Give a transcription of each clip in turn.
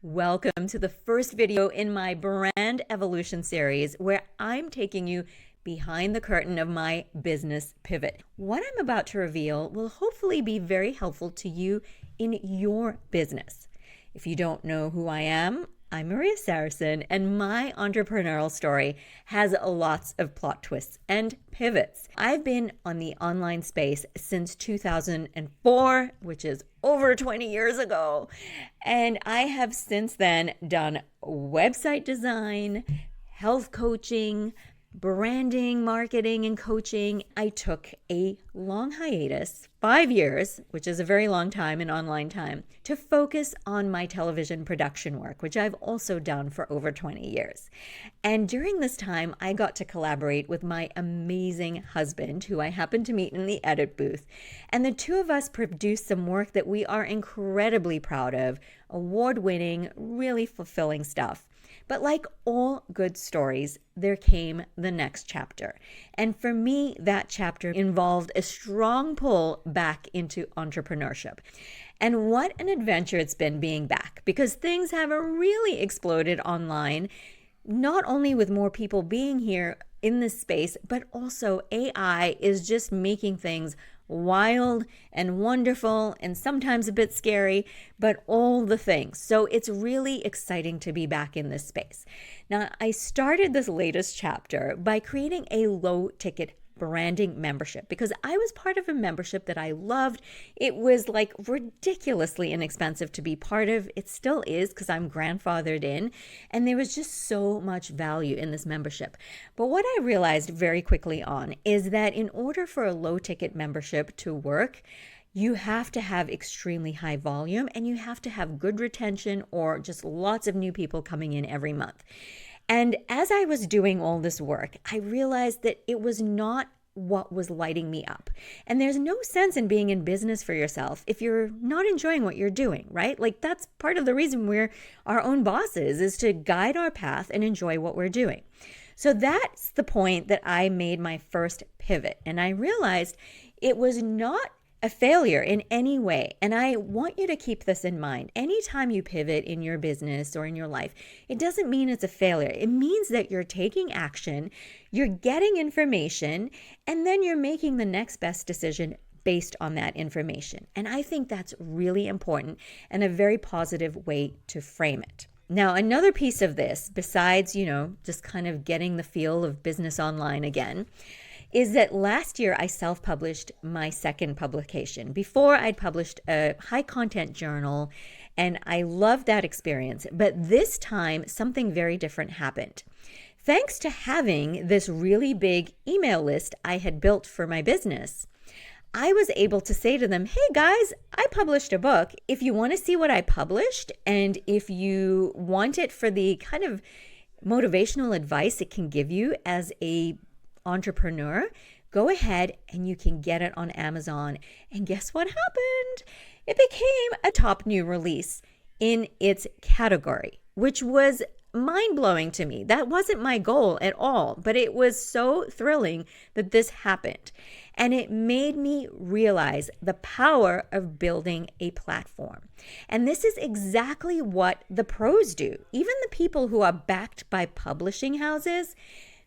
Welcome to the first video in my brand evolution series where I'm taking you behind the curtain of my business pivot. What I'm about to reveal will hopefully be very helpful to you in your business. If you don't know who I am, I'm Maria Saracen, and my entrepreneurial story has lots of plot twists and pivots. I've been on the online space since 2004, which is over 20 years ago, and I have since then done website design, health coaching, branding, marketing, and coaching. I took a long hiatus, 5 years, which is a very long time in online time, to focus on my television production work, which I've also done for over 20 years. And during this time, I got to collaborate with my amazing husband, who I happened to meet in the edit booth. And the two of us produced some work that we are incredibly proud of, award-winning, really fulfilling stuff. But like all good stories, there came the next chapter. And for me, that chapter involved a strong pull back into entrepreneurship. And what an adventure it's been being back, because things have really exploded online, not only with more people being here in this space, but also AI is just making things wild and wonderful and sometimes a bit scary, but all the things. So it's really exciting to be back in this space. Now, I started this latest chapter by creating a low-ticket branding membership because I was part of a membership that I loved. It was like ridiculously inexpensive to be part of. It still is because I'm grandfathered in, and there was just so much value in this membership. But what I realized very quickly on is that in order for a low ticket membership to work, you have to have extremely high volume and you have to have good retention or just lots of new people coming in every month. And as I was doing all this work, I realized that it was not what was lighting me up. And there's no sense in being in business for yourself if you're not enjoying what you're doing, right? Like that's part of the reason we're our own bosses, is to guide our path and enjoy what we're doing. So that's the point that I made my first pivot. And I realized it was not a failure in any way. And I want you to keep this in mind. Anytime you pivot in your business or in your life, it doesn't mean it's a failure. It means that you're taking action, you're getting information, and then you're making the next best decision based on that information. And I think that's really important and a very positive way to frame it. Now, another piece of this, besides, just kind of getting the feel of business online again, is that last year I self-published my second publication. Before, I'd published a high-content journal, and I loved that experience. But this time, something very different happened. Thanks to having this really big email list I had built for my business, I was able to say to them, hey guys, I published a book. If you want to see what I published, and if you want it for the kind of motivational advice it can give you as a entrepreneur, go ahead and you can get it on Amazon. And guess what happened? It became a top new release in its category, which was mind-blowing to me. That wasn't my goal at all, but it was so thrilling that this happened. And it made me realize the power of building a platform. And this is exactly what the pros do. Even the people who are backed by publishing houses,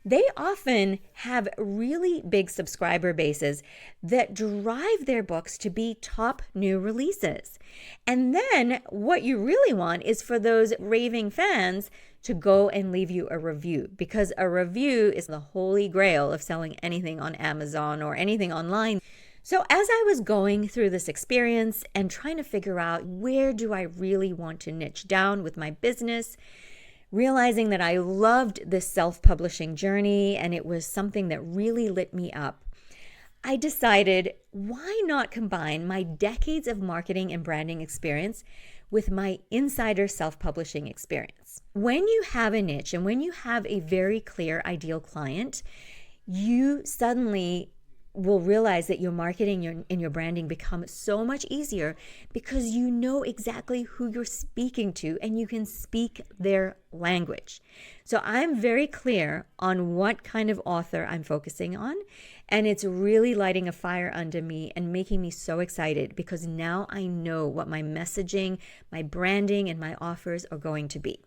they often have really big subscriber bases that drive their books to be top new releases. And then what you really want is for those raving fans to go and leave you a review, because a review is the holy grail of selling anything on Amazon or anything online. So as I was going through this experience and trying to figure out where do I really want to niche down with my business, realizing that I loved this self-publishing journey and it was something that really lit me up, I decided, why not combine my decades of marketing and branding experience with my insider self-publishing experience? When you have a niche and when you have a very clear ideal client, you suddenly will realize that your marketing and your branding become so much easier because you know exactly who you're speaking to and you can speak their language. So I'm very clear on what kind of author I'm focusing on, and it's really lighting a fire under me and making me so excited because now I know what my messaging, my branding, and my offers are going to be.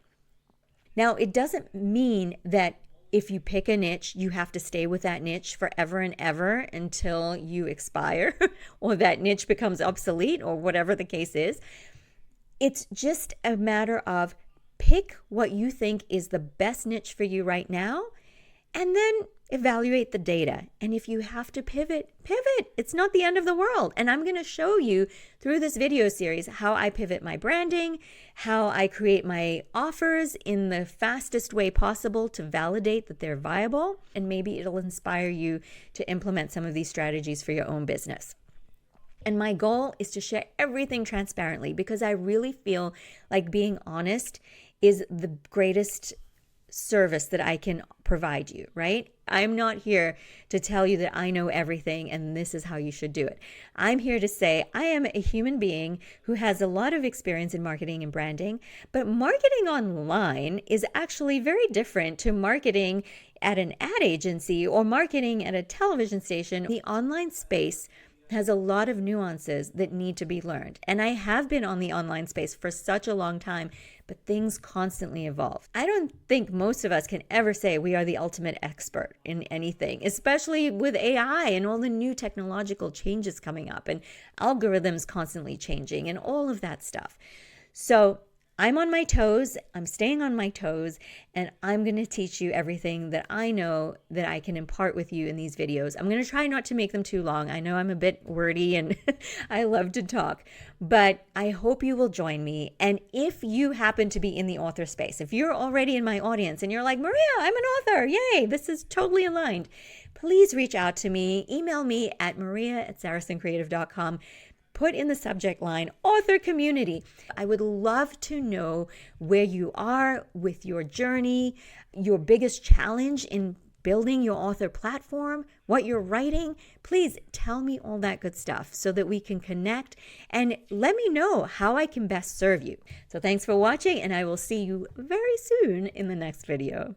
Now, it doesn't mean that if you pick a niche, you have to stay with that niche forever and ever until you expire or that niche becomes obsolete or whatever the case is. It's just a matter of pick what you think is the best niche for you right now and then evaluate the data. And if you have to pivot, pivot. It's not the end of the world. And I'm going to show you through this video series how I pivot my branding, how I create my offers in the fastest way possible to validate that they're viable. And maybe it'll inspire you to implement some of these strategies for your own business. And my goal is to share everything transparently because I really feel like being honest is the greatest service that I can provide you, right? I'm not here to tell you that I know everything and this is how you should do it. I'm here to say I am a human being who has a lot of experience in marketing and branding, but marketing online is actually very different to marketing at an ad agency or marketing at a television station. The online space has a lot of nuances that need to be learned. And I have been on the online space for such a long time, but things constantly evolve. I don't think most of us can ever say we are the ultimate expert in anything, especially with AI and all the new technological changes coming up and algorithms constantly changing and all of that stuff. So I'm on my toes, I'm staying on my toes, and I'm going to teach you everything that I know that I can impart with you in these videos. I'm going to try not to make them too long. I know I'm a bit wordy and I love to talk, but I hope you will join me. And if you happen to be in the author space, if you're already in my audience and you're like, Maria, I'm an author, yay, this is totally aligned, please reach out to me. Email me at maria@saracencreative.com. Put in the subject line, author community. I would love to know where you are with your journey, your biggest challenge in building your author platform, what you're writing. Please tell me all that good stuff so that we can connect and let me know how I can best serve you. So thanks for watching, and I will see you very soon in the next video.